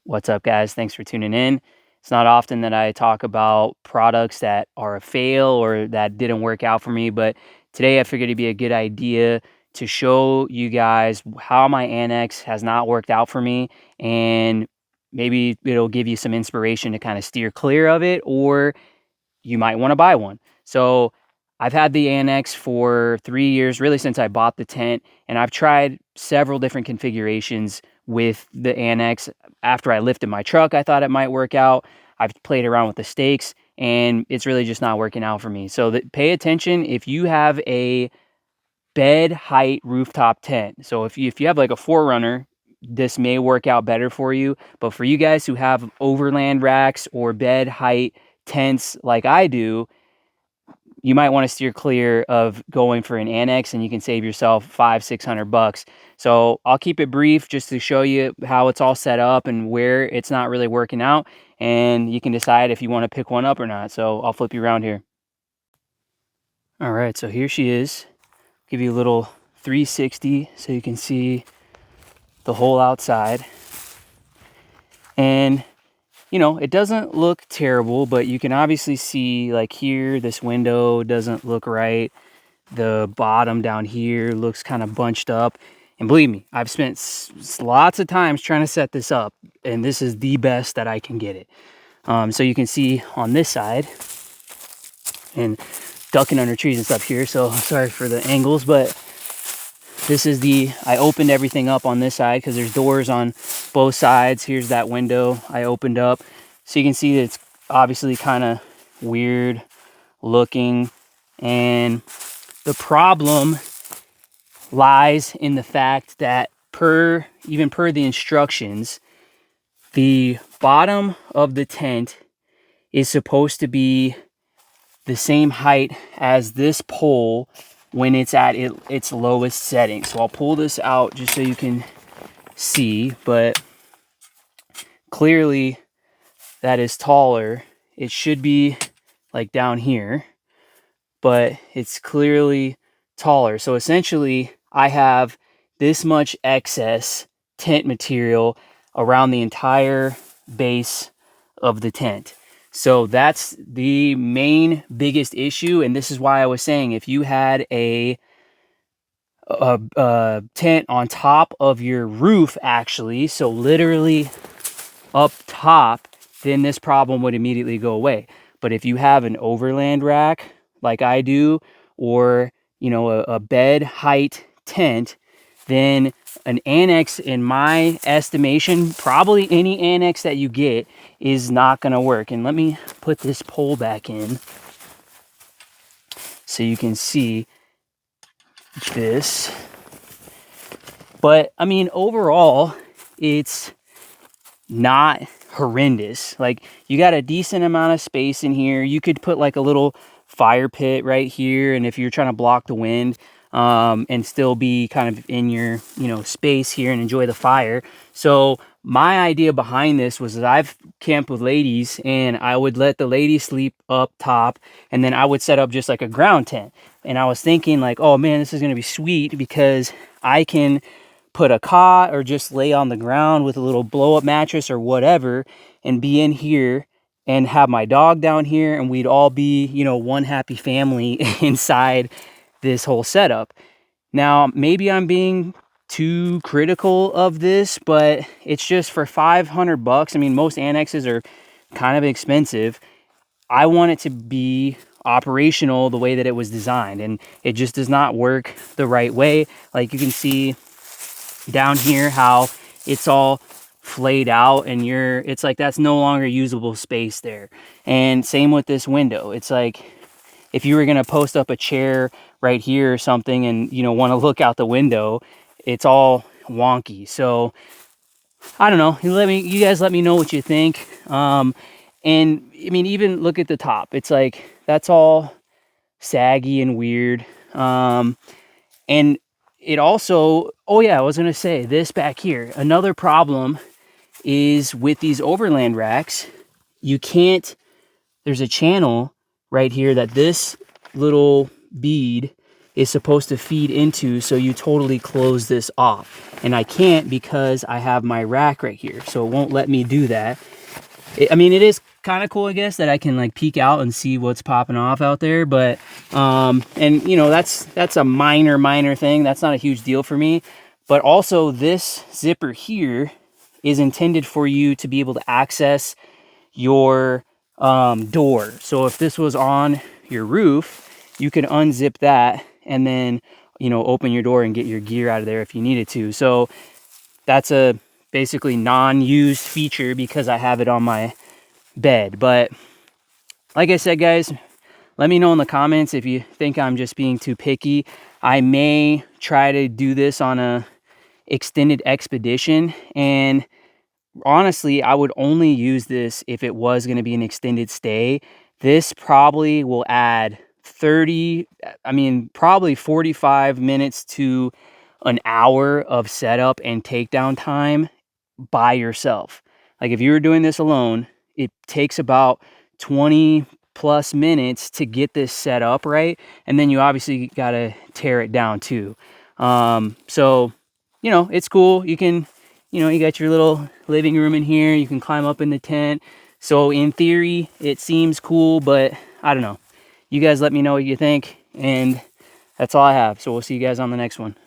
What's up, guys? Thanks for tuning in. It's not often that I talk about products that are a fail or that didn't work out for me, but today I figured it'd be a good idea to show you guys how my Annex has not worked out for me, and maybe it'll give you some inspiration to kind of steer clear of it, or you might want to buy one. So I've had the Annex for 3 years, really since I bought the tent, and I've tried several different configurations with the Annex. After I lifted my truck, I thought it might work out. I've played around with the stakes, and it's really just not working out for me. So pay attention if you have a bed height rooftop tent. So if you have like a Forerunner, this may work out better for you. But for you guys who have Overland racks or bed height tents like I do, you might want to steer clear of going for an Annex, and you can save yourself $500-600. So I'll keep it brief just to show you how it's all set up and where it's not really working out, and you can decide if you want to pick one up or not. So I'll flip you around here. All right, so here she is. Give you a little 360 so you can see the whole outside. And you know, it doesn't look terrible, but you can obviously see, like here, this window doesn't look right. The bottom down here looks kind of bunched up. And believe me, I've spent lots of times trying to set this up, and this is the best that I can get it. So you can see on this side, and ducking under trees and stuff here, so sorry for the angles, but this is I opened everything up on this side because there's doors on both sides. Here's that window I opened up. So you can see that it's obviously kind of weird looking. And the problem lies in the fact that even per the instructions, the bottom of the tent is supposed to be the same height as this pole when it's at its lowest setting. So I'll pull this out just so you can see, but clearly that is taller. It should be like down here, but it's clearly taller. So essentially I have this much excess tent material around the entire base of the tent. So that's the main biggest issue, and this is why I was saying if you had a tent on top of your roof, actually, so literally up top, then this problem would immediately go away. But if you have an Overland rack like I do, or you know, a bed height tent, then an Annex, in my estimation, probably any Annex that you get, is not going to work. And let me put this pole back in so you can see this. But I mean, overall, it's not horrendous. Like, you got a decent amount of space in here. You could put like a little fire pit right here, and if you're trying to block the wind, and still be kind of in your, you know, space here and enjoy the fire. So my idea behind this was that I've camped with ladies, and I would let the ladies sleep up top, and then I would set up just like a ground tent. And I was thinking like, oh man, this is going to be sweet because I can put a cot or just lay on the ground with a little blow up mattress or whatever and be in here and have my dog down here, and we'd all be, you know, one happy family inside this whole setup. Now, maybe I'm being too critical of this, but it's just for $500. I mean, most Annexes are kind of expensive. I want it to be operational the way that it was designed, and it just does not work the right way. Like you can see down here how it's all flayed out, and it's like that's no longer usable space there. And same with this window. It's like if you were going to post up a chair right here or something and, you know, want to look out the window, it's all wonky. So I don't know, you guys let me know what you think. And I mean, even look at the top, it's like that's all saggy and weird. And it also, oh yeah, I was going to say this back here, another problem is with these Overland racks, there's a channel right here that this little bead is supposed to feed into, so you totally close this off. And I can't because I have my rack right here, so it won't let me do that. I mean, it is kind of cool, I guess, that I can like peek out and see what's popping off out there, but and you know, that's a minor thing. That's not a huge deal for me. But also this zipper here is intended for you to be able to access your door. So if this was on your roof, you could unzip that and then, you know, open your door and get your gear out of there if you needed to. So that's a basically non-used feature because I have it on my bed. But like I said, guys, let me know in the comments if you think I'm just being too picky. I may try to do this on a extended expedition, and honestly, I would only use this if it was going to be an extended stay. This probably will add probably 45 minutes to an hour of setup and takedown time by yourself. Like if you were doing this alone, it takes about 20 plus minutes to get this set up right. And then you obviously got to tear it down too. So, you know, it's cool. You can, you know, you got your little living room in here. You can climb up in the tent. So in theory, it seems cool, but I don't know. You guys let me know what you think. And that's all I have. So we'll see you guys on the next one.